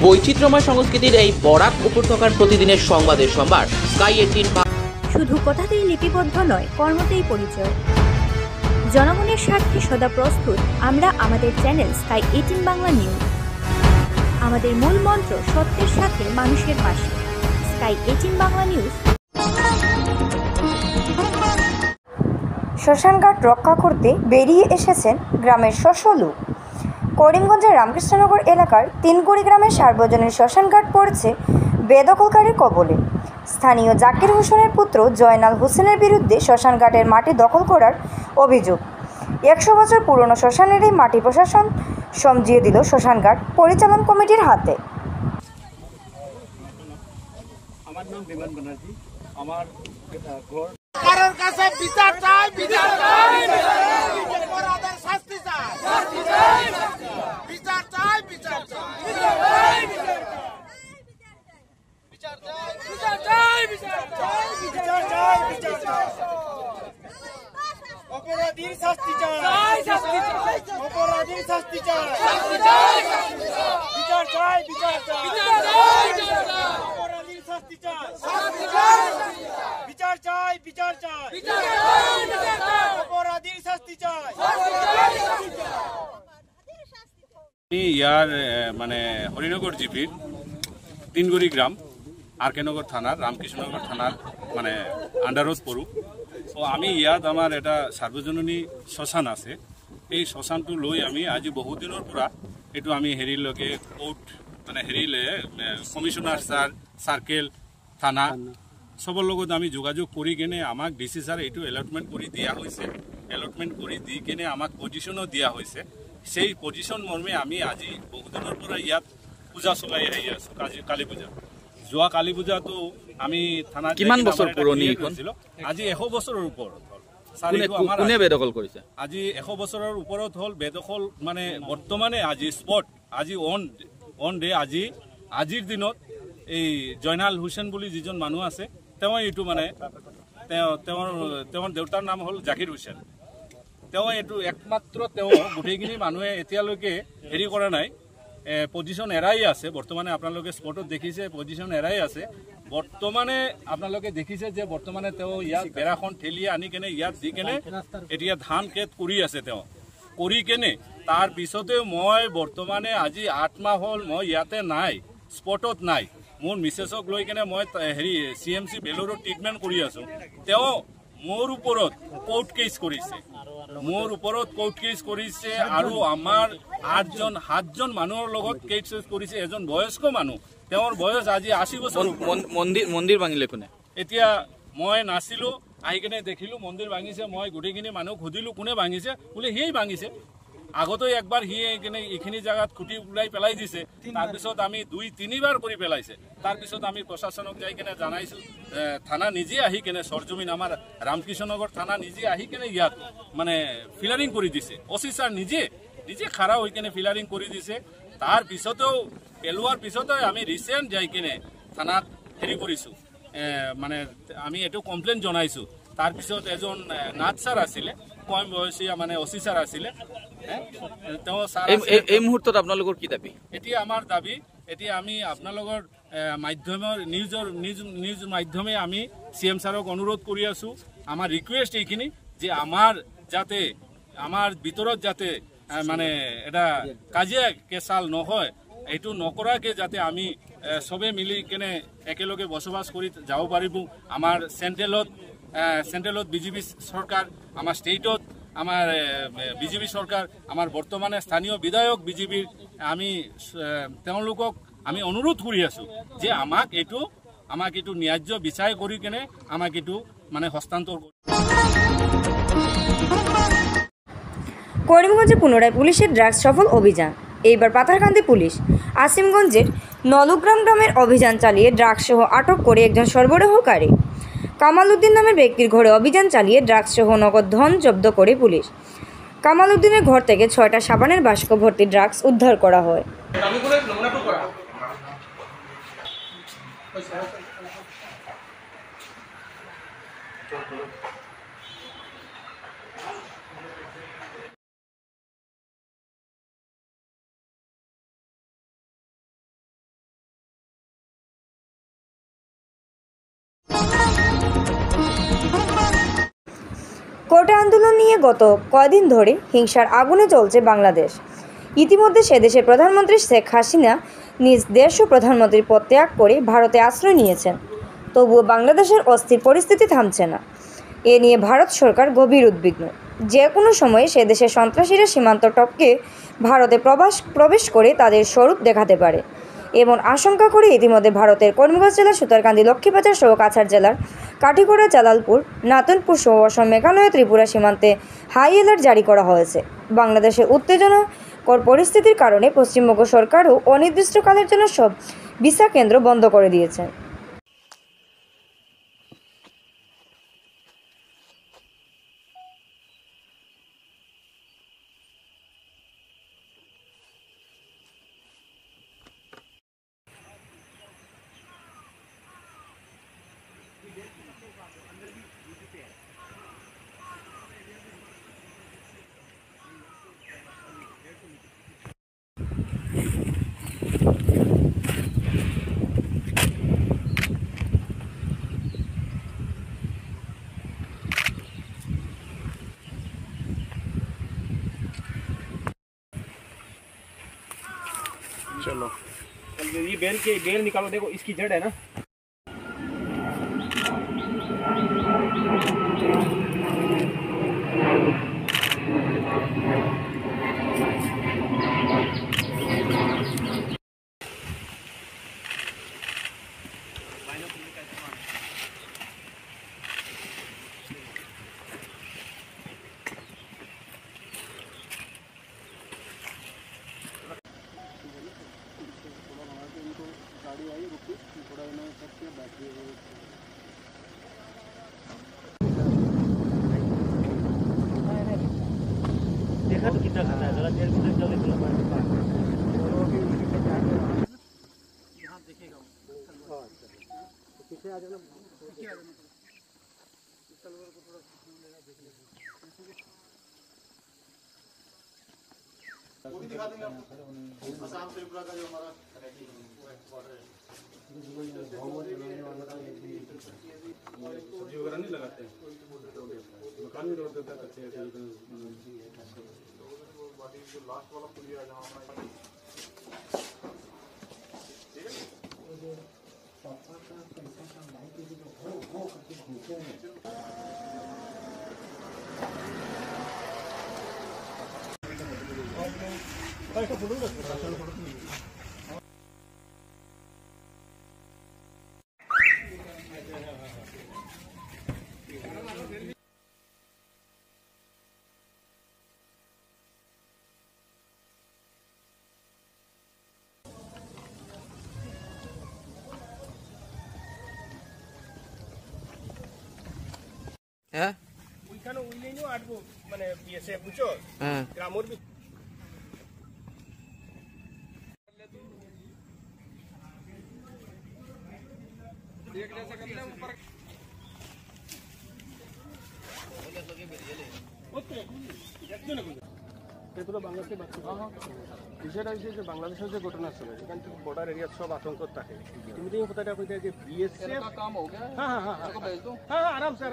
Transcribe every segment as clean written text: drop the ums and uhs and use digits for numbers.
বৈচিত্র্যময় সংস্কৃতির এই বরাক উপত্যকার প্রতিদিনের সংবাদের সম্ভার স্কাই 18। শুধু কথাতেই লিপিবদ্ধ নয়, কর্মতেই পরিচয়। জনগণের স্বার্থে সদা প্রস্তুত আমরা আমাদের চ্যানেল স্কাই 18 বাংলা নিউজ। আমাদের মূল মন্ত্র সত্যের সাথে মানুষের পাশে। Sky 18 Bangla news. শ্মশানঘাট রক্ষা করতে বেরিয়ে এসেছেন গ্রামের শস্য লোক। করিমগঞ্জের রামকৃষ্ণনগর এলাকার তিনগুড়ি গ্রামের সার্বজনীন শ্মশানঘাট পড়েছে বেদখলকারীর কবলে। স্থানীয় জাকির হোসেনের পুত্র জয়নাল হোসেনের বিরুদ্ধে শ্মশানঘাটের মাটি দখল করার অভিযোগ। 100 বছর পুরনো শ্মশানের এই মাটি প্রশাসন সমঝিয়ে দিল শ্মশানঘাট পরিচালন কমিটির হাতে। আমার নাম বিমান ব্যানার্জি। আমার ঘর কারোর কাছে বিচার চাই, বিচার চাই, অপরাধের শাস্তি চাই, বিচার চাই, বিচার চাই, বিচার চাই, বিচার চাই, বিচার চাই, বিচার চাই, বিচার চাই, অপরাধীর শাস্তি চাই, শাস্তি চাই, অপরাধীর শাস্তি চাই, শাস্তি চাই, বিচার চাই, বিচার চাই, বিচার চাই, বিচার চাই, অপরাধীর শাস্তি চাই, শাস্তি চাই, বিচার চাই, বিচার চাই, বিচার চাই, বিচার চাই, অপরাধীর শাস্তি চাই, শাস্তি চাই, ইয়ার মানে হরিনগর জিপির তিনগুড়ি গ্রাম আরকেনগর থানার রামকৃষ্ণনগর থানার মানে আন্ডারত পড়ু। তো আমি ইয়াত আমার এটা সার্বজনীন শ্মশান আছে। এই শ্মশানটো লৈ আমি আজি বহুদিনৰ পৰা এইটো আমি হেৰিলৈকে কোৰ্ট মানে হেৰিলে কমিশনাৰ ছাৰ সাৰ্কেল থানা সবৰ লগত আমি যোগাযোগ কৰি কেনে আমাক ডিসি ছাৰ এইটো এলটমেন্ট কৰি দিয়া হৈছে। এলটমেন্ট কৰি দি কেনে আমাক পজিশনো দিয়া হৈছে। সেই পজিশন মৰ্মে আমি আজি বহুদিনৰ পৰা ইয়াত পূজা চলাই আহি আছো। কালী পূজা যোৱা কালী পূজাটো আমি থানা কিমান বছৰ পুৰণি হৈছিল? আজি 100 বছৰৰ ওপৰত কোনে বেদখল কৰিছে? আজি 100 বছৰৰ ওপৰত হ'ল বেদখল। মানে বৰ্তমানে আজি স্পট আজি অন ডে আজিৰ দিনত এই জয়নাল হোসেন বুলি যিজন মানুহ আছে তেওঁ এইটো মানে তেওঁৰ দেউতাৰ নাম হ'ল জাকিৰ হোসেন। তেওঁ এইটো একমাত্ৰ তেওঁ গোটেইখিনি মানুহে এতিয়ালৈকে হেৰি কৰা নাই, পজিশন এৰাই আছে। বৰ্তমানে আপোনালোকে স্পটত দেখিছে পজিশন এৰাই আছে। বৰ্তমানে আপোনালোকে দেখিছে যে বৰ্তমানে তেওঁ ইয়াত বেৰাখন ঠেলি আনি কেনে ইয়াত দি কেনে এতিয়া ধান খেত কৰি আছে। তেওঁ কৰি কেনে তাৰ পিছতে মই বৰ্তমানে আজি 8 মাহ হ'ল মই ইয়াতে নাই, স্পটত নাই। মোৰ মিছেছক লৈ কেনে মই হেৰি CMC বেলোৰত ট্ৰিটমেণ্ট কৰি আছো। তেওঁ মোৰ ওপৰত কোৰ্ট কেছ কৰিছে, মোৰ ওপৰত কোৰ্ট কেছ কৰিছে আৰু আমাৰ 7জন মানুহৰ লগত কেছ কৰিছে। এজন বয়স্ক মানুহ, তেওঁৰ বয়স আজি 80 বছৰ। মন্দিৰ ভাঙিলে কোনে? এতিয়া মই নাছিলো, আহি কেনে দেখিলো মন্দিৰ ভাঙিছে। মই গোটেইখিনি মানুহক সুধিলো কোনে ভাঙিছে, বোলে সিয়েই ভাঙিছে। আগতো একবাৰ সিয়ে কেনে এইখিনি জায়গাত খুঁটি ওলাই পেলাই দিছে। তাৰপিছত আমি 2-3বাৰ কৰি পেলাইছে। তাৰপিছত আমি প্ৰশাসনক যাই কেনে জানাইছো। থানা নিজে আহি কেনে সৰজমিন আমাৰ ৰামকৃষ্ণনগৰ থানা নিজে আহি কেনে ইয়াত মানে ফিলাৰিং কৰি দিছে। OC ছাৰ নিজে খাৰা হৈ কেনে ফিলাৰিং কৰি দিছে। তাৰ পিছতেও পেলোৱাৰ পিছতে আমি ৰিসেন্ট যাই কেনে থানাত হেৰি কৰিছো, মানে আমি এইটো কমপ্লেইন জনাইছো। তাৰপিছত এজন নাথ ছাৰ আছিলে, কম বয়সীয়া মানে OC ছাৰ আছিলে। এই মুহূৰ্তত আপোনালোকৰ কি দাবী? এতিয়া আমাৰ দাবী, এতিয়া আমি আপোনালোকৰ মাধ্যমৰ নিউজ মাধ্যমে আমি CM ছাৰক অনুৰোধ কৰি আছো। আমাৰ ৰিকুৱেষ্ট এইখিনি যে আমাৰ ভিতৰত যাতে মানে এটা কাজিয়া কেঁচাল নহয়, এইটো নকৰাকে যাতে আমি সবে মিলি কেনে একেলগে বসবাস কৰি যাব পাৰিব। আমাৰ চেন্ট্ৰেলত বিজেপি চৰকাৰ, আমাৰ ষ্টেটত আমাৰ বিজেপি চৰকাৰ, আমাৰ বৰ্তমানে স্থানীয় বিধায়ক বিজেপিৰ আমি তেওঁলোকক আমি অনুৰোধ কৰি আছো যে আমাক এইটো ন্যায্য বিচাৰ কৰি কেনে আমাক এইটো মানে হস্তান্তৰ। করিমগঞ্জে পুনরায় পুলিশের ড্রাগস সফল অভিযান। এইবার পাথারকান্দি পুলিশ আসিমগঞ্জের নলুগ্রাম গ্রামের অভিযান চালিয়ে ড্রাগস সহ আটক করে একজন সরবরাহকারী কামাল উদ্দিন নামের ব্যক্তির ঘরে অভিযান চালিয়ে ড্রাগস সহ নগদ ধন জব্দ করে পুলিশ। কামাল উদ্দিনের ঘর থেকে 6টা সাবানের বাস্ক ভর্তি ড্রাগস উদ্ধার করা হয়। কোটা আন্দোলন নিয়ে গত কয়দিন ধরে হিংসার আগুনে চলছে বাংলাদেশ। ইতিমধ্যে সে দেশের প্রধানমন্ত্রী শেখ হাসিনা নিজ দেশ ও প্রধানমন্ত্রীর পদ ত্যাগ করে ভারতে আশ্রয় নিয়েছেন। তবুও বাংলাদেশের অস্থির পরিস্থিতি থামছে না। এ নিয়ে ভারত সরকার গভীর উদ্বিগ্ন। যে কোনো সময়ে সে দেশের সন্ত্রাসীরা সীমান্ত টপকে ভারতে প্রবেশ করে তাদের স্বরূপ দেখাতে পারে। এমন আশঙ্কা করে ইতিমধ্যে ভারতের করিমগঞ্জ জেলার সুতারকান্দি, লক্ষ্মীবাজার সহ কাছাড় জেলার কাঠিগড়া, জালালপুর, নাতনপুর সহ অসম, মেঘালয়, ত্রিপুরা সীমান্তে হাই অ্যালার্ট জারি করা হয়েছে। বাংলাদেশের উত্তেজনাকর পরিস্থিতির কারণে পশ্চিমবঙ্গ সরকারও অনির্দিষ্টকালের জন্য সব ভিসা কেন্দ্র বন্ধ করে দিয়েছে। चलो ये बेल निकालो, देखो इसकी जड़ है ना। देखा तो कितना खाता है, जरा देर में जल्दी चलो यहाँ देखेगा पीछे आ जाना, पीछे आ जाना, तलवार को थोड़ा वो भी दिखा देंगे आपको। आसाम त्रिपुरा का जो हमारा बॉर्डर है, सब्जी वगैरह नहीं लगाते हैं, मकान भी रोड देता कच्चे लास्ट वाला पुलिया जहाँ হ্যাঁ ওইখানে উইলেনিও আটবো মানে বিএসএফ বুঝছো, হ্যাঁ গ্রামের বিষয়টা হচ্ছে যে বাংলাদেশের যে ঘটনা ছিল এখান থেকে বর্ডার এরিয়া সব আতঙ্ক থাকে। তুমি তো কথাটা কইতে যে বিএসএফ কাম हो गया। हाँ हाँ हाँ हाँ आराम से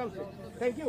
थैंक यू।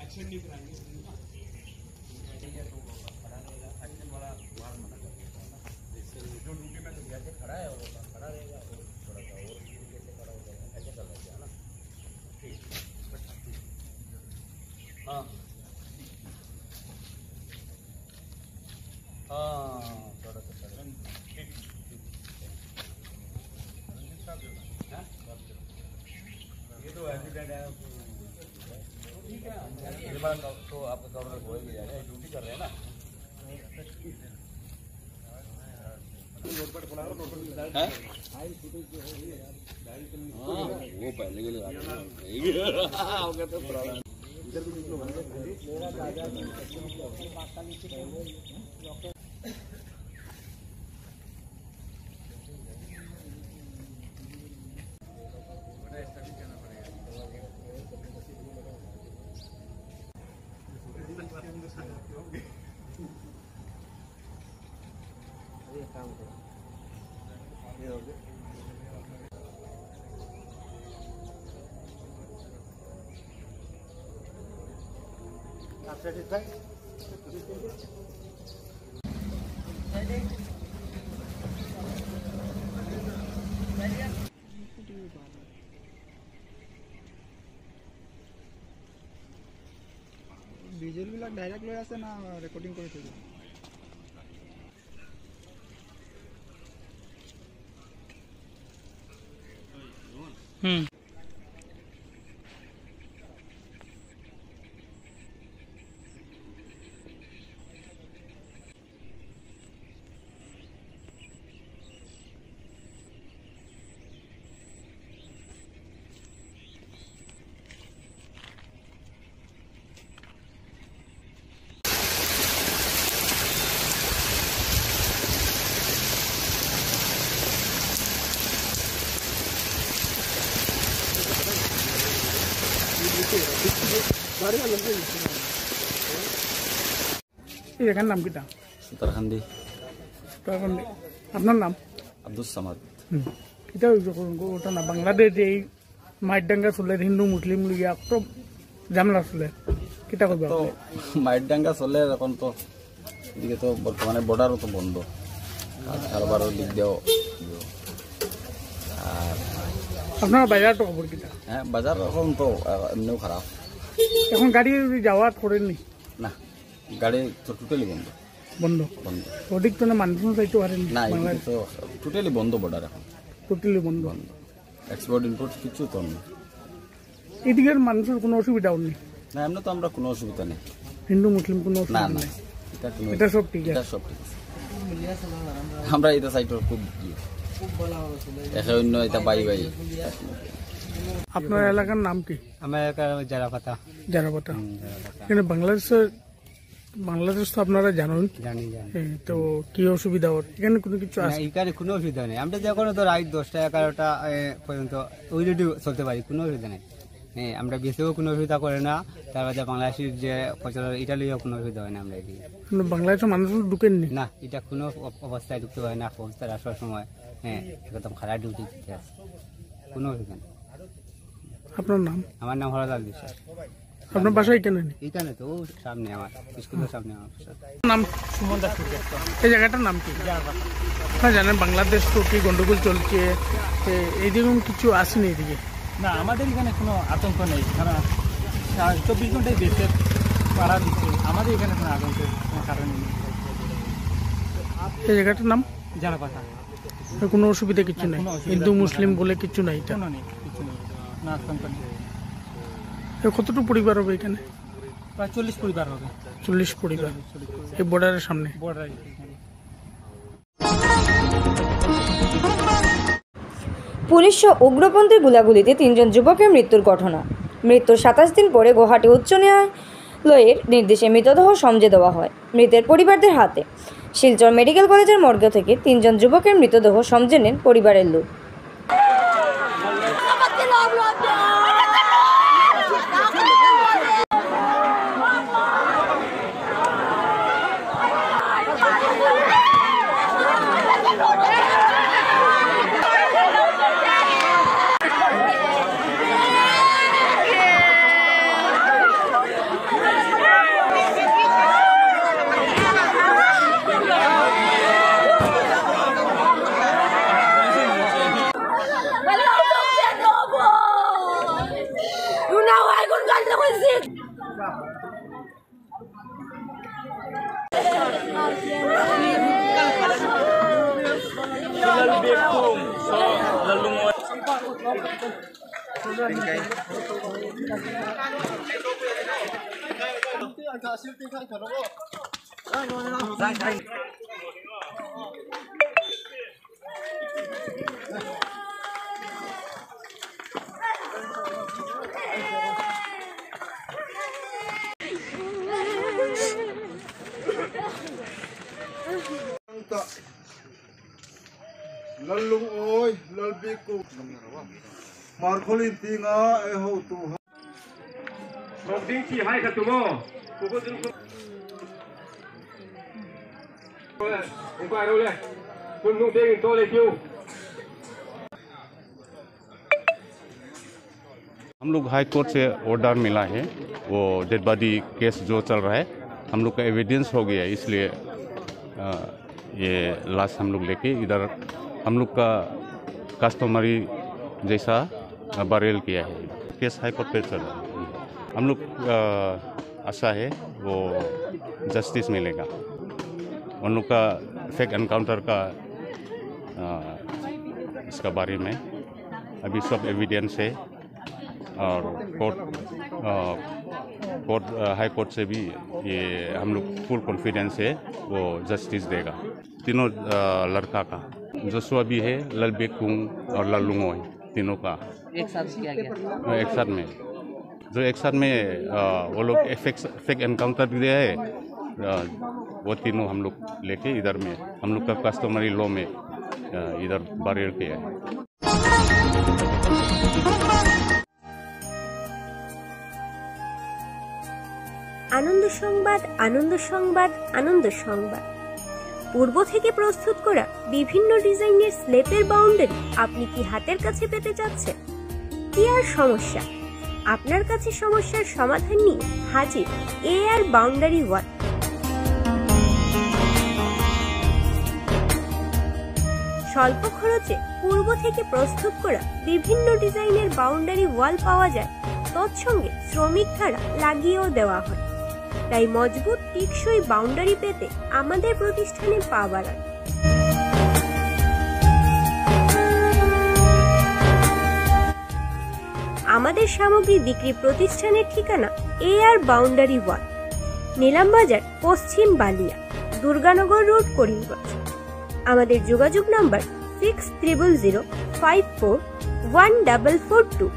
एक्शन नहीं कराएंगे। वो पहले के लिए ভিজুৱেলবিলাক ডাইৰেক্ট লৈ আছে না ৰেকৰ্ডিং কৰি থৈ দিয়ে? এই জায়গার নাম কিটা? সুতারখান্দি। আপনার নাম? আব্দুল সামাদ। এটা ওটা না বাংলাদেশ এই মাইডাঙ্গা চলে হিন্দু মুসলিম লিগিয়া তো ঝামেলা চলে কিটা করবে? তো মাইডাঙ্গা চলে এখন তো এদিকে তো বর্তমানে বর্ডারও তো বন্ধ আর কারবারও দিক দিয়েও আর আপনার বাজার তো খবর কিটা? হ্যাঁ বাজার এখন তো এমনিও খারাপ। এখন গাড়ি যাওয়া করেননি? না গাড়ি তো টোটালি বন্ধ বন্ধ বন্ধ অধিক তো না মানুষ যাইতে পারেনি? না এদিকে তো টোটালি বন্ধ বর্ডার এখন টোটালি বন্ধ। বন্ধ এক্সপোর্ট ইম্পোর্ট কিছু তো নেই। এদিকের মানুষের কোনো অসুবিধাও নেই? না এমনি তো আমরা কোনো অসুবিধা নেই। হিন্দু মুসলিম কোনো না অসুবিধা না নেই? এটা এটা সব ঠিক এটা আছে? সব ঠিক আছে। আমরা এটা সাইডের খুব একে অন্য এটা বাই বাই। আপনার এলাকার নাম কি? আমার এলাকার জারাপাতা। জারাপাতা। এখানে বাংলাদেশ তো আপনারা জানেন, জানি তো কি অসুবিধা ওর এখানে কোনো কিছু আছে? এখানে কোনো অসুবিধা নেই। আমরা যখন তো রাত 10টা 11টা পর্যন্ত অলরেডি চলতে পারি, কোনো অসুবিধা নেই। হ্যাঁ আমরা বেশিও কোনো অসুবিধা করে না। তারপরে বাংলাদেশের যে প্রচলন এটা লিয়েও কোনো অসুবিধা হয় না। আমরা এদিকে বাংলাদেশের মানুষ ঢুকেননি? না এটা কোনো অবস্থায় ঢুকতে হয় না। অবস্থায় আসার সময় হ্যাঁ একদম খারাপ ডিউটি দিতে আছে, কোনো অসুবিধা নেই। আপনার নাম? আমার নাম হরদাল বিশ্বাস। আপনার বাসায় কেন? এখানে তো সামনে আমার স্কুলের সামনে আমার নাম? সুমন দাস। এই জায়গাটার নাম কি? আপনারা জানেন বাংলাদেশ তো কি গন্ডগোল চলছে, এইরকম কিছু আসেনি এদিকে? না আমাদের এখানে কোনো আতঙ্ক নেই, কারণ 24 ঘন্টায় দেশের পাড়া দিচ্ছে, আমাদের এখানে কোনো আতঙ্কের কারণ নেই। এই জায়গাটার নাম জারাপাতা। কোনো অসুবিধা কিছু নেই? হিন্দু মুসলিম বলে কিছু নাই? কোনো নেই, কিছু নেই, না আতঙ্ক নেই। কতটুকু পরিবার হবে এখানে? প্রায় 40 পরিবার হবে। 40 পরিবার এই বর্ডারের সামনে? বর্ডার। পুলিশ ও উগ্রপন্থীর গোলাগুলিতে 3 জন যুবকের মৃত্যুর ঘটনা। মৃত্যুর 27 দিন পরে গুয়াহাটি উচ্চ ন্যায়ালয়ের নির্দেশে মৃতদেহ সমঝে দেওয়া হয় মৃতের পরিবারদের হাতে। শিলচর মেডিকেল কলেজের মর্গ থেকে 3 জন যুবকের মৃতদেহ সমঝে নেন পরিবারের লোক। Lalung oi lalbi ku markholi tinga e ho tu Ding chi hai ka tumo. Kuko jun ko. Ko ai đâu le. Kun nung ding to le kyu. हम लोग हाई कोर्ट से ऑर्डर मिला है वो डेड बॉडी केस जो चल रहा है हम लोग का एविडेंस हो गया इसलिए ये लाश हम लोग लेके इधर हम लोग का कस्टमरी जैसा बरेल किया है केस हाई कोर्ट पे चल रहा है हम लोग आशा है वो जस्टिस मिलेगा उन लोग का फेक एनकाउंटर का इसका बारे में अभी सब एविडेंस है और कोर्ट हाई कोर्ट से भी ये हम लोग फुल कॉन्फिडेंस है वो जस्टिस देगा तीनों लड़का का जोशुआ भी है ललबेकुंग और लल्लुंगोय तीनों का एक साथ किया गया एक साथ में जो एक साथ में वो लोग फेक एनकाउंटर दिया है वो तीनों हम लोग लेके इधर में हम लोग का कस्टमरी लॉ में इधर बरेल किया है আনন্দ সংবাদ আনন্দ সংবাদ আনন্দ সংবাদ পূর্ব থেকে প্রস্তুত করা বিভিন্ন ডিজাইনের স্লেপের বাউন্ডারি আপনি কি হাতের কাছে পেতে চাচ্ছেন কি আর সমস্যা আপনার কাছে সমস্যার সমাধান নিয়ে হাজির এআর বাউন্ডারি ওয়াল স্বল্প খরচে পূর্ব থেকে প্রস্তুত করা বিভিন্ন ডিজাইনের বাউন্ডারি ওয়াল পাওয়া যায় তৎসঙ্গে শ্রমিক দ্বারা লাগিয়েও দেওয়া হয় তাই মজবুত টিকসই বাউন্ডারি পেতে আমাদের প্রতিষ্ঠানে পা বাড়ান আমাদের সামগ্রী বিক্রি প্রতিষ্ঠানের ঠিকানা এআর বাউন্ডারি ওয়াল নিলামবাজার পশ্চিম বালিয়া দুর্গানগর রোড করিমগঞ্জ আমাদের যোগাযোগ নাম্বার 6000541442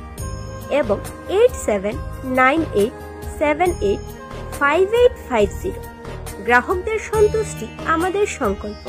এবং 8798785850 গ্রাহকদের সন্তুষ্টি আমাদের সংকল্প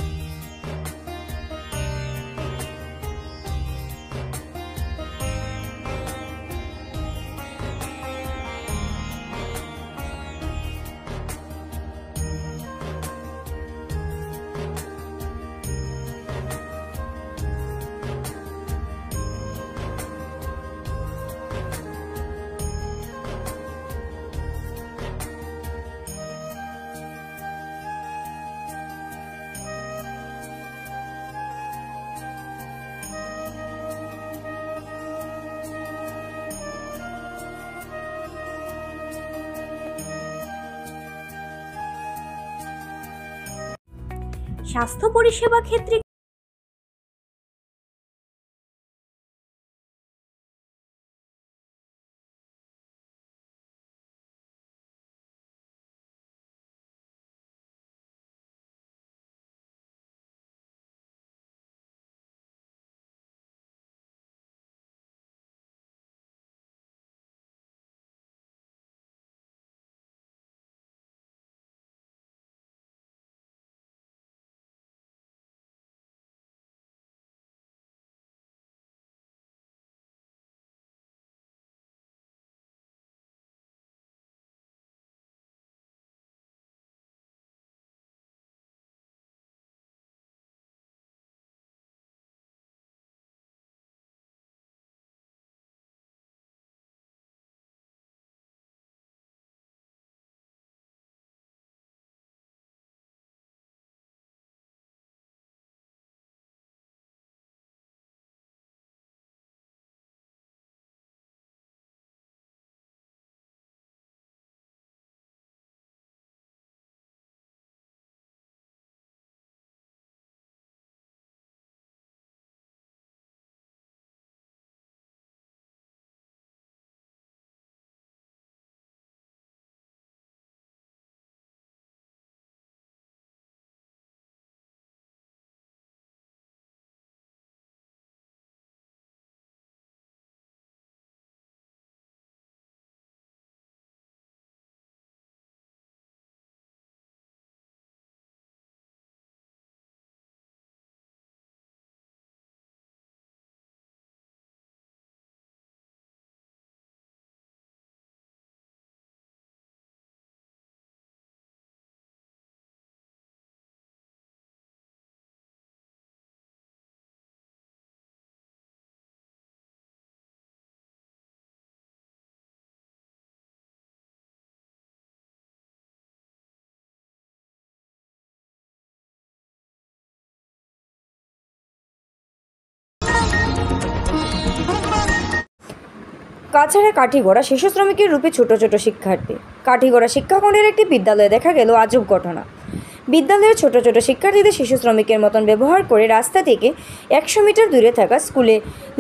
স্বাস্থ্য পরিষেবা ক্ষেত্রে কাছাড়ে কাঠিগড়া শিশু শ্রমিকের রূপে ছোট ছোট শিক্ষার্থী। কাঠিগড়া শিক্ষাখণ্ডের একটি বিদ্যালয়ে দেখা গেল আজব ঘটনা। বিদ্যালয়ের ছোট ছোট শিক্ষার্থীদের শিশু শ্রমিকের মতন ব্যবহার করে রাস্তা থেকে 100 মিটার দূরে থাকা স্কুলে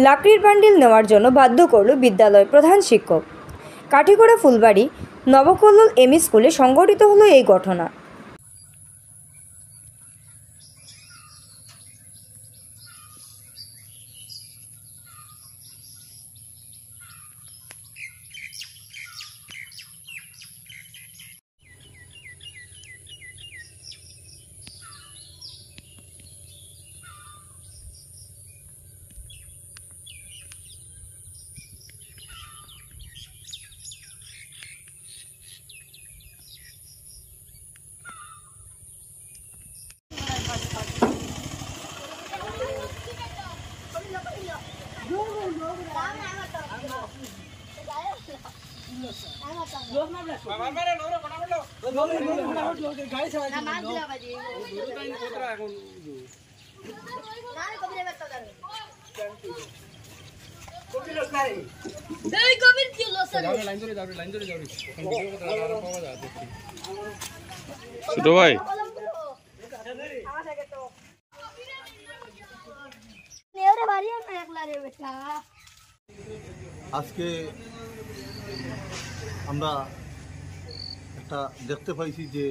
লাকড়ির বান্ডিল নেওয়ার জন্য বাধ্য করল বিদ্যালয়ের প্রধান শিক্ষক। কাঠিগড়া ফুলবাড়ি নবকল্লোল এমই স্কুলে সংঘটিত হলো এই ঘটনা। ছোট ভাই আজকে আমরা একটা দেখতে পাইছি যে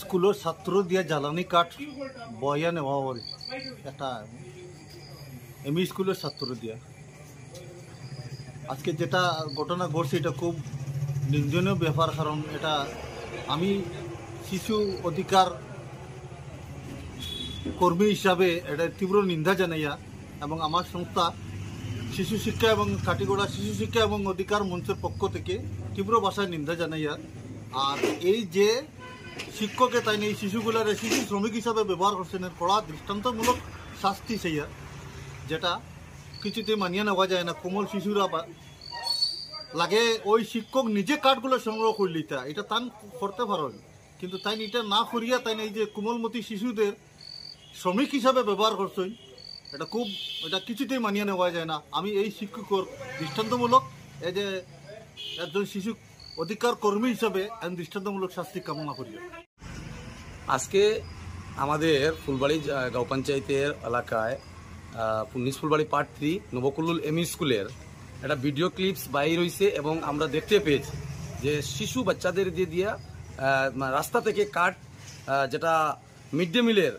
স্কুলের ছাত্র দিয়ে জ্বালানি কাঠ বয়া নেওয়া হয় একটা এমই স্কুলের ছাত্র দিয়া। আজকে যেটা ঘটনা ঘটছে এটা খুব নিন্দনীয় ব্যাপার, কারণ এটা আমি শিশু অধিকার কর্মী হিসাবে এটা তীব্র নিন্দা জানাইয়া এবং আমার সংস্থা শিশু শিক্ষা এবং কাঠিগড়া শিশু শিক্ষা এবং অধিকার মঞ্চের পক্ষ থেকে তীব্র ভাষায় নিন্দা জানাইয়া। আর এই যে শিক্ষকে তাই এই শিশুগুলার শিশু শ্রমিক হিসাবে ব্যবহার করছেন কড়া দৃষ্টান্তমূলক শাস্তি সেইয়া, যেটা কিছুতে মানিয়ে নেওয়া যায় না। কোমল শিশুরা লাগে ওই শিক্ষক নিজে কাঠগুলো সংগ্রহ করলি এটা তান করতে পারেন, কিন্তু তাই এটা না করিয়া তাই এই যে কোমলমতি শিশুদের শ্রমিক হিসাবে ব্যবহার করছেন এটা কিছুতেই মানিয়ে নেওয়া যায় না। আমি এই শিক্ষকর দৃষ্টান্তমূলক এই যে একজন শিশু অধিকার কর্মী হিসাবে আমি দৃষ্টান্তমূলক শাস্তি কামনা করি। আজকে আমাদের ফুলবাড়ি গাঁও পঞ্চায়েতের এলাকায় 19 ফুলবাড়ি পার্ট 3 নবকল্লোল এমই স্কুলের একটা ভিডিও ক্লিপস বাইর হয়েছে এবং আমরা দেখতে পেয়েছি যে শিশু বাচ্চাদের দিয়ে রাস্তা থেকে কাঠ যেটা মিড ডে মিলের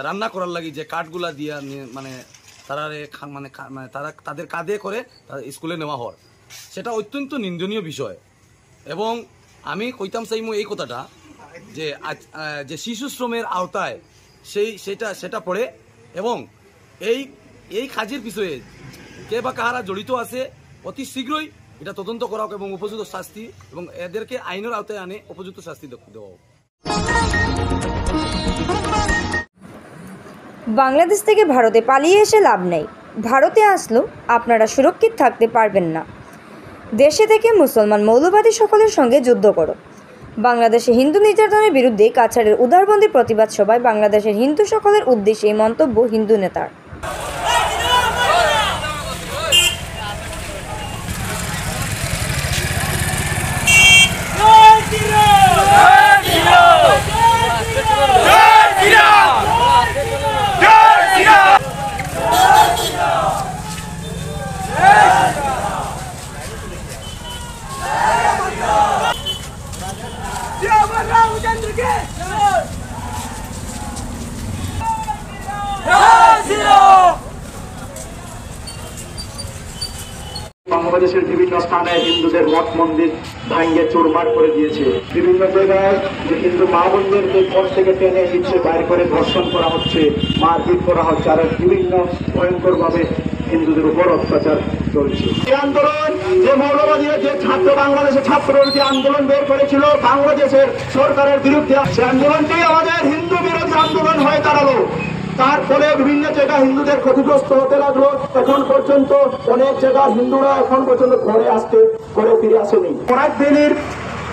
রান্না করার লাগি যে কাঠগুলা দিয়া মানে তারা তাদের কাঁধে করে স্কুলে নেওয়া হয়, সেটা অত্যন্ত নিন্দনীয় বিষয়। এবং আমি কইতাম চাইমু এই কথাটা যে শিশু শ্রমের আওতায় সেটা পড়ে এবং এই কাজের পিছনে কে বা কাহারা জড়িত আছে অতি শীঘ্রই এটা তদন্ত করা হোক এবং উপযুক্ত শাস্তি এবং এদেরকে আইনের আওতায় আনে উপযুক্ত শাস্তি দেওয়া হোক। বাংলাদেশ থেকে ভারতে পালিয়ে এসে লাভ নেই। ভারতে আসলেও আপনারা সুরক্ষিত থাকতে পারবেন না। দেশে থেকে মুসলমান মৌলবাদী সকলের সঙ্গে যুদ্ধ করো। বাংলাদেশে হিন্দু নির্যাতনের বিরুদ্ধে কাছাড়ের উদারবন্দি প্রতিবাদ সভায় বাংলাদেশের হিন্দু সকলের উদ্দেশ্যে এই মন্তব্য হিন্দু নেতার। বাংলাদেশের বিভিন্ন স্থানে হিন্দুদের মঠ মন্দির ভাঙ্গে চুরমার করে দিয়েছে। বিভিন্ন জায়গায় যে হিন্দু মা বোনদেরকে ঘর থেকে টেনে নিচ্ছে, বাইরে করে ধর্ষণ করা হচ্ছে, মারপিট করা হচ্ছে, আর বিভিন্ন ভয়ঙ্কর ভাবে হিন্দুদের উপর অত্যাচার চলছে। এই আন্দোলন যে মৌলবাদীরা যে ছাত্র বাংলাদেশের ছাত্ররা যে আন্দোলন বের করেছিল বাংলাদেশের সরকারের বিরুদ্ধে, সে আন্দোলনটি আমাদের হিন্দু বিরোধী আন্দোলন হয়ে দাঁড়ালো। তারপরে বিভিন্ন জায়গায় হিন্দুদের ক্ষতিগ্রস্ত হতে লাগলো। এখন পর্যন্ত অনেক জায়গায় হিন্দুরা এখন পর্যন্ত ঘরে ফিরে আসেনি। পরাগবেলির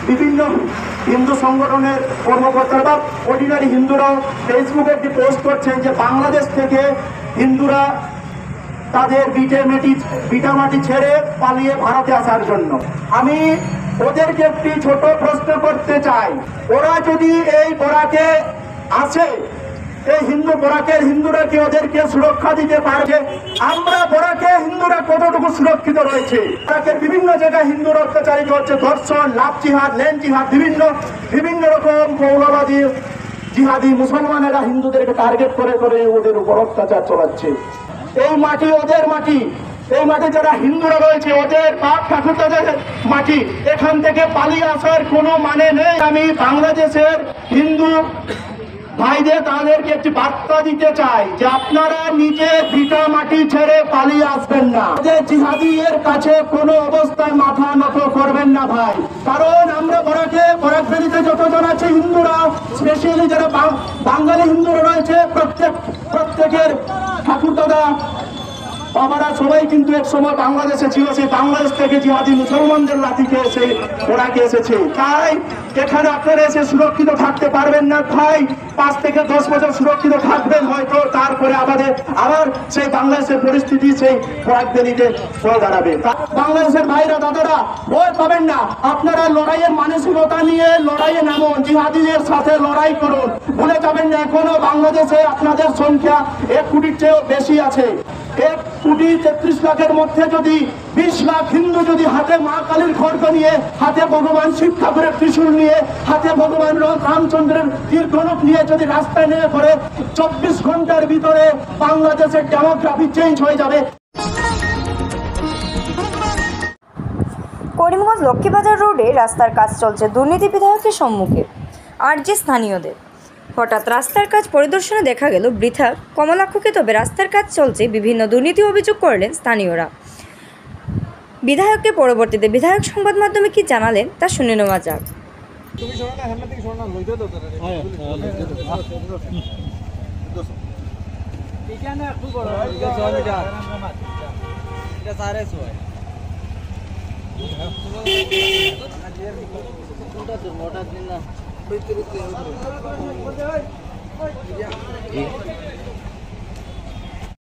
বিভিন্ন হিন্দু সংগঠনের কর্মকর্তারা অর্ডিনারি হিন্দুরাও ফেসবুকে একটি পোস্ট করছেন যে বাংলাদেশ থেকে হিন্দুরা তাদের ভিটামাটি ছেড়ে পালিয়ে ভারতে আসার জন্য। আমি ওদেরকে একটি ছোট প্রশ্ন করতে চাই, ওরা যদি এই বরাকে আসে, এই হিন্দুরা কি ওদেরকে সুরক্ষা দিতে পারবে? আমরা বরাকে হিন্দুরা কতটুকু সুরক্ষিত রয়েছে? বরাকের বিভিন্ন জায়গায় হিন্দুরা অত্যাচারিত হচ্ছে, ধর্ষণ, লাভ জিহাদ, ল্যান্ড জিহাদ, বিভিন্ন রকম মৌলবাদী জিহাদি মুসলমানেরা হিন্দুদেরকে টার্গেট করে করে ওদের উপর অত্যাচার চালাচ্ছে। এই মাটি ওদের মাটি, এই মাটি যারা হিন্দুরা রয়েছে ওদের বাপ ঠাকুরদাদের মাটি, এখান থেকে পালিয়ে আসার কোনো মানে নেই। আমি বাংলাদেশের হিন্দু ভাইদের তাদেরকে একটি বার্তা দিতে চাই যে আপনারা নিজের ভিটা মাটি ছেড়ে পালিয়ে আসবেন না, জিহাদির কাছে কোনো অবস্থায় মাথা নত করবেন না ভাই। কারণ আমরা বরাক ভ্যালিতে যতজন আছে হিন্দুরা, স্পেশালি যারা বাঙালি হিন্দুরা রয়েছে, প্রত্যেকের ঠাকুরদাদা বাবারা সবাই কিন্তু এক সময় বাংলাদেশে ছিল, সেই বাংলাদেশ থেকে জিহাদি মুসলমানদের লাঠিকে এসে ওরাকে এসেছে। তাই এখানে আপনারা এসে সুরক্ষিত থাকতে পারবেন না ভাই, 5 থেকে 10 বছর সুরক্ষিত থাকবেন হয়তো, তারপরে আবার সেই বাংলাদেশের পরিস্থিতি সেই বরাক ভ্যালিতে হয়ে দাঁড়াবে। বাংলাদেশের ভাইরা দাদারা ভয় পাবেন না, আপনারা লড়াইয়ের মানসিকতা নিয়ে লড়াইয়ে নামুন, জিহাদিদের সাথে লড়াই করুন। ভুলে যাবেন না এখনো বাংলাদেশে আপনাদের সংখ্যা 1 কোটির চেয়েও বেশি আছে। 1,33,00,000-এর মধ্যে যদি 20 লাখ হিন্দু যদি হাতে মা কালীর খড়গ নিয়ে, হাতে ভগবান শিব ঠাকুরের ত্রিশূল নিয়ে, হাতে ভগবান রামচন্দ্রের তীরধনুক নিয়ে যদি রাস্তায় নেমে পড়ে, 24 ঘন্টার ভিতরে বাংলাদেশের ডেমোগ্রাফি চেঞ্জ হয়ে যাবে। করিমগঞ্জ লক্ষ্মীবাজার রোডে রাস্তার কাজ চলছে দুর্নীতি বিধায়কের সম্মুখে আরজি স্থানীয়দের। হঠাৎ রাস্তার কাজ পরিদর্শনে দেখা গেল বৃথা কমলাক্ষকে, তবে রাস্তার কাজ চলছে, বিভিন্ন দুর্নীতি অভিযোগ করলেন স্থানীয়রা বিধায়ককে। পরবর্তীতে বিধায়ক সংবাদ মাধ্যমে কি জানালেন তা শুনে নেওয়া যাক।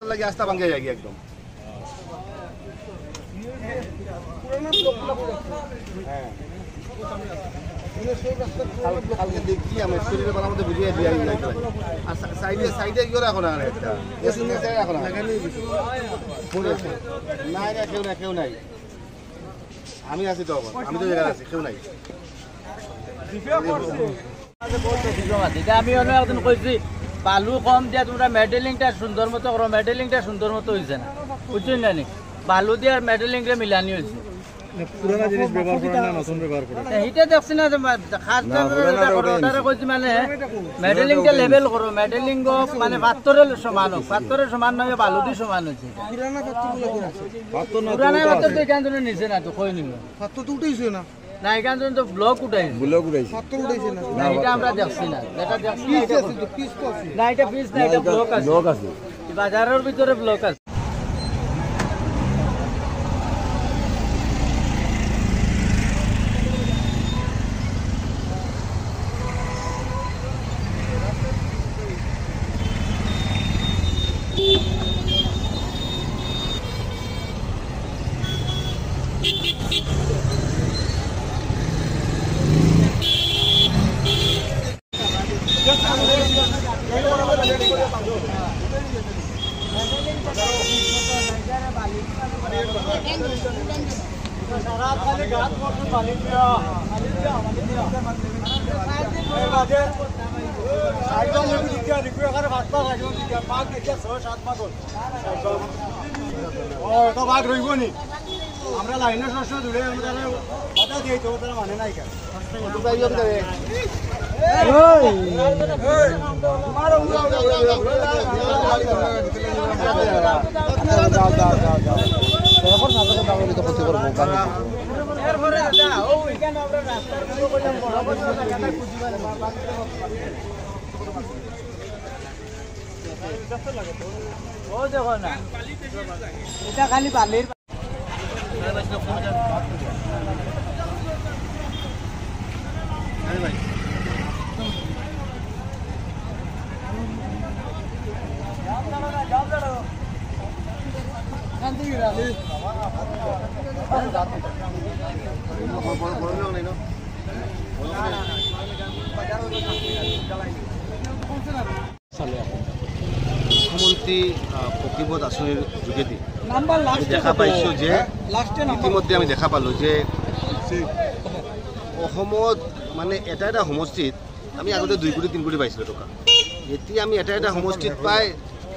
লাগে আস্থা ভাঙে যায় একদম। কালকে দেখি আমি শরীরে বানাতে ভিডিও দিয়ে আর সাইডে কি করে এখন একটা এখন না কেউ নাই, আমি আছি তো, আমি তো জায়গায় আছি, কেউ নাই। আমি একদিন কইছি বালু কম দিয়া তোমরা মেডেলিংটা সুন্দর মতো করো, মেডেলিংটা সুন্দর মতো হয়েছে না, বুঝছেন না? বালু দিয়ে মেডেলিংটা মিলানি হয়েছে। এইটা দেখছি না কইছি মানে মেডেলিংটা লেভেল করো, মেডেলিং মানে পাথরের সমান হোক, পাথরের সমান নয় বালু দিয়ে সমান হয়েছে। পুরানা পাথর তো এখান থেকে নিচে না তো কই নিল পাথর তো উঠেছে না, না এখান থেকে তো ব্লক উঠাইছে, পাথর উঠাইছে না, এটা আমরা দেখছি না, এটা দেখছি না, এটা পিস না, এটা ব্লক আছে, বাজারের ভিতরে ব্লক আছে। ভাগ রইব নি আমরা লাইনের শস্য ধরে কথা দিয়ে তো তারা মানে নাই দেখো না এটা খালি বালির মুখ্যমন্ত্রী পকিবত আঁচনির যোগেদি আমি দেখা পাইছোঁ যে ইতিমধ্যে আমি দেখা পালোঁ যে অসমত মানে এটা এটা সমষ্টিত আমি আগতে 2 কোটি 3 কোটি পাইছিলোঁ টকা এতিয়া আমি এটা এটা সমষ্টিত পাই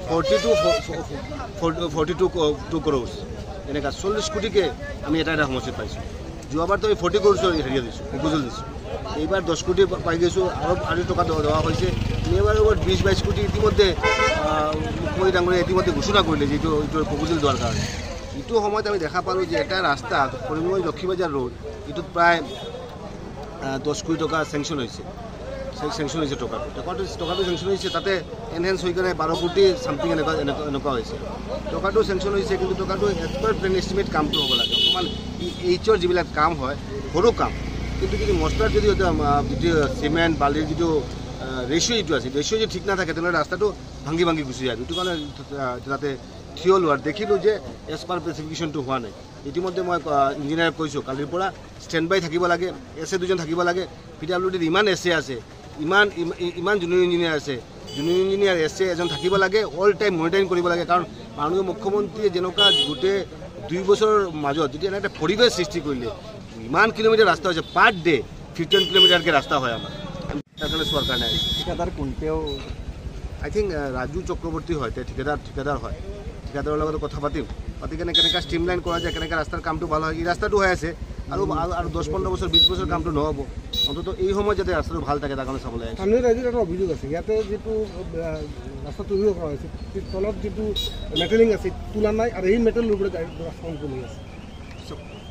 42 crores এনেকুৱা 40 কোটিকে আমি এটা এটা সমষ্টিত পাইছোঁ যোৱাবাৰ তো আমি 40 crores হেৰিয়া দিছোঁ প্ৰপ'জেল দিছোঁ এইবাৰ 10 কোটি পাই গৈছোঁ আৰু টকা দেওয়া হৈছে এইবাৰ 20-22 কোটি ইতিমধ্যে মুখ্যমন্ত্ৰী ডাঙৰীয়াই ইতিমধ্যে ঘোষণা কৰিলে যে এইটো প্ৰপ'জেল দিয়াৰ কাৰণে এইটো সময়ত আমি দেখা পালোঁ যে এটা ৰাস্তা কৰিমগঞ্জ লক্ষীবাজাৰ ৰোড এইটোত প্ৰায় 10 কোটি টকা চেংচন হৈছে টকাটো চেংচন হৈছে তাতে এনহেন্স হৈ কিনে 12 কোটি চামথিং এনেকুৱা হৈছে টকাটো চেংচন হৈছে কিন্তু টকাটো এক্সপাৰ্ট প্লেন এষ্টিমেট কামটো হ'ব লাগে অকণমান এইচৰ যিবিলাক কাম হয় সৰু কাম কিন্তু যদি মছলাৰ যদি চিমেণ্ট বালিৰ যিটো ৰেচিঅ' যিটো আছে ৰেচিঅ' যদি ঠিক নাথাকে তেনেহ'লে ৰাস্তাটো ভাঙি গুচি যায় এইটো কাৰণে তাতে থিয় লোৱাৰ দেখিলোঁ যে এজ পাৰ স্পেচিফিকেশ্যনটো হোৱা নাই ইতিমধ্যে মই ইঞ্জিনিয়াৰক কৈছোঁ কালিৰ পৰা ষ্টেণ্ড বাই থাকিব লাগে এছ এ 2জন থাকিব লাগে PWDত ইমান এছ এ আছে ইমান জুনিয়ৰ ইঞ্জিনিয়াৰ আছে জুনিয়ৰ ইঞ্জিনিয়াৰ এছ এ এজন থাকিব লাগে অল টাইম মনিটৰিং কৰিব লাগে কাৰণ মাননীয় মুখ্যমন্ত্ৰীয়ে যেনেকুৱা গোটেই 2 বছৰৰ মাজত যেতিয়া এটা পৰিৱেশ সৃষ্টি কৰিলে ইমান কিলোমিটাৰ ৰাস্তা হৈছে পাৰ ডে 15 কিলোমিটাৰকৈ ৰাস্তা হয় আমাৰ তাতে চোৱাৰ কাৰণে ঠিকাদাৰ কোনতেও আই থিংক ৰাজু চক্ৰৱৰ্তী হয় ঠিকাদাৰ হয় ঠিকাদাৰৰ লগত কথা পাতি কেনে কেনেকৈ ষ্ট্ৰীমলাইন কৰা যায় কেনেকৈ ৰাস্তাৰ কামটো ভাল হয় এই ৰাস্তাটো হৈ আছে আৰু 10-15 বছৰ 20 বছৰ কামটো নহ'ব অন্তত এই সময়ত যাতে ৰাস্তাটো ভাল থাকে তাৰ কাৰণে চাবলৈ আহিছে স্থানীয় ৰাইজৰ এটা অভিযোগ আছে ইয়াতে যিটো ৰাস্তা তৈরি কৰা হৈছে তলত যিটো মেটেলিং আছে তোলা নাই আৰু এই মেটেলৰ ওপৰত ৰাস্তা চলি আছে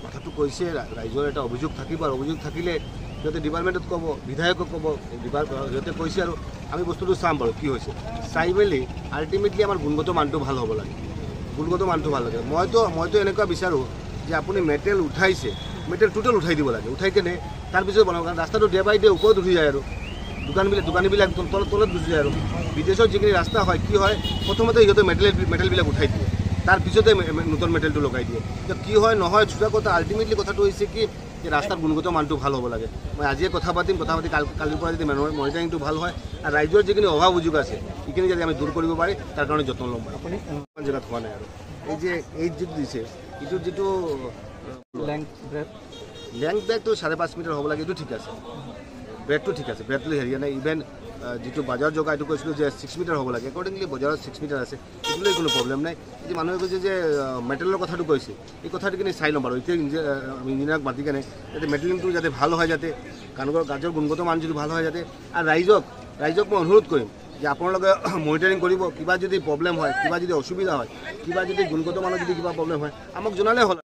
কথাটো কৈছে ৰাইজৰ এটা অভিযোগ থাকিব আৰু অভিযোগ থাকিলে সিহঁতে ডিপাৰ্টমেণ্টত ক'ব বিধায়কক ক'ব সিহঁতে কৈছে আৰু আমি বস্তুটো চাম বাৰু কি হৈছে চাই মেলি আল্টিমেটলি আমাৰ গুণগত মানটো ভাল হ'ব লাগে মইতো এনেকুৱা বিচাৰোঁ যে আপুনি মেটেল উঠাইছে মেটেল টোটেল উঠাই দিব লাগে উঠাই কেনে তাৰপিছত বনাব কাৰণ ৰাস্তাটো ডে বাই ডে ওপৰত উঠি যায় আৰু দোকানীবিলাক তলত গুচি যায় আৰু বিদেশত যিখিনি ৰাস্তা হয় কি হয় প্ৰথমতে সিহঁতে মেটেলবিলাক উঠাই দিয়ে তাৰপিছতে নতুন মেটেলটো লগাই দিয়ে কি হয় নহয় চোৱা কথা আল্টিমেটলি কথাটো হৈছে কি যে ৰাস্তাৰ গুণগত মানটো ভাল হ'ব লাগে মই আজিয়ে কথা পাতি কালিৰ পৰা যদি মনিটাৰিংটো ভাল হয় আৰু ৰাইজৰ যিখিনি অভাৱ অভিযোগ আছে সেইখিনি যদি আমি দূৰ কৰিব পাৰি তাৰ কাৰণে যত্ন ল'ম আপুনি জেগাত হোৱা নাই আৰু এই যিটো দিছে এইটোৰ যিটো লেংথ ব্ৰেকটো 5.5 মিটাৰ হ'ব লাগে এইটো ঠিক আছে ব্ৰেডটো ঠিক আছে ব্ৰেডটো হেৰিয়া নাই ইভেন যিটো বজাৰ জগা এইটো কৈছিলোঁ যে 6 মিটাৰ হ'ব লাগে একৰ্ডিংলি বজাৰত 6 মিটাৰ আছে এইটোলৈ কোনো প্ৰব্লেম নাই যদি মানুহে কৈছে যে মেটেলৰ কথাটো কৈছে এই কথাটো কিনে চাই ল'ম বাৰু এতিয়া আমি ইঞ্জিনিয়াৰক মাতি কেনে যাতে মেটেলিংটো যাতে ভাল হয় যাতে গাজৰ গুণগত মান যদি ভাল হয় যাতে আৰু ৰাইজক মই অনুৰোধ কৰিম যে আপোনালোকে মনিটৰিং কৰিব কিবা যদি প্ৰব্লেম হয় কিবা যদি অসুবিধা হয় কিবা যদি গুণগত মানৰ যদি কিবা প্ৰব্লেম হয় আমাক জনালে হ'ল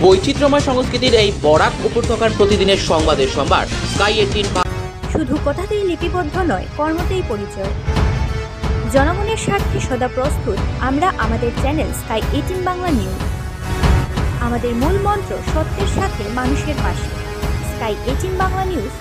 বৈচিত্র্যময় সংস্কৃতির এই বরাক উপত্যকার প্রতিদিনের সংবাদের সম্ভার স্কাই 18 শুধু কথাতেই লিপিবদ্ধ নয় কর্মতেই পরিচয় জনগণের স্বার্থে সদা প্রস্তুত আমরা আমাদের চ্যানেল স্কাই 18 বাংলা নিউজ আমাদের মূল মন্ত্র সত্যের সাথে মানুষের পাশে স্কাই 18 বাংলা নিউজ